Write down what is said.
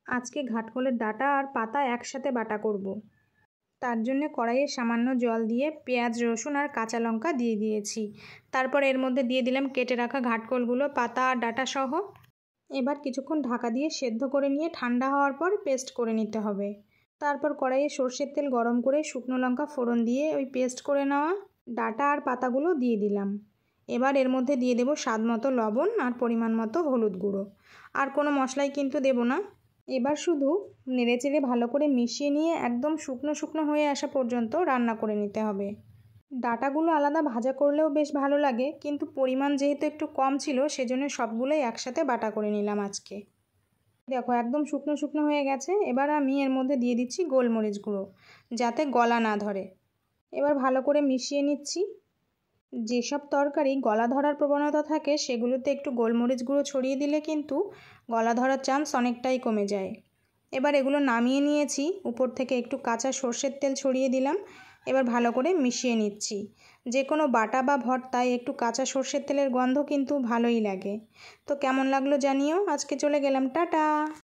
আজকে ঘাটকলের ডাঁটা আর পাতা একসাথে বাটা করব। তার জন্য কড়াইয়ে সামান্য জল দিয়ে পেঁয়াজ, রসুন আর কাঁচা লঙ্কা দিয়ে দিয়েছি। তারপর এর মধ্যে দিয়ে দিলাম কেটে রাখা ঘাটকলগুলো পাতা আর ডাঁটা সহ। এবার কিছুক্ষণ ঢাকা দিয়ে সেদ্ধ করে নিয়ে ঠান্ডা হওয়ার পর পেস্ট করে নিতে হবে। তারপর কড়াইয়ে সর্ষের তেল গরম করে শুকনো লঙ্কা ফোড়ন দিয়ে ওই পেস্ট করে নেওয়া ডাঁটা আর পাতাগুলো দিয়ে দিলাম। এবার এর মধ্যে দিয়ে দেব স্বাদ মতো লবণ আর পরিমাণ মতো হলুদ গুঁড়ো। আর কোনো মশলাই কিন্তু দেব না। এবার শুধু নেড়েচেড়ে ভালো করে মিশিয়ে নিয়ে একদম শুকনো শুকনো হয়ে আসা পর্যন্ত রান্না করে নিতে হবে। ডাঁটাগুলো আলাদা ভাজা করলেও বেশ ভালো লাগে, কিন্তু পরিমাণ যেহেতু একটু কম ছিল সেজন্য সবগুলোই একসাথে বাটা করে নিলাম আজকে। দেখো একদম শুকনো শুকনো হয়ে গেছে। এবার আমি এর মধ্যে দিয়ে দিচ্ছি গোলমরিচ গুঁড়ো, যাতে গলা না ধরে। এবার ভালো করে মিশিয়ে নিচ্ছি। যেসব তরকারি গলা ধরার প্রবণতা থাকে সেগুলোতে একটু গোলমরিচ গুঁড়ো ছড়িয়ে দিলে কিন্তু গলা ধরার চান্স অনেকটাই কমে যায়। এবার এগুলো নামিয়ে নিয়েছি, উপর থেকে একটু কাঁচা সর্ষের তেল ছড়িয়ে দিলাম। এবার ভালো করে মিশিয়ে নিচ্ছি। যে কোনো বাটা বা ভর্তায় একটু কাঁচা সর্ষের তেলের গন্ধ কিন্তু ভালোই লাগে। তো কেমন লাগলো জানিও। আজকে চলে গেলাম, টাটা।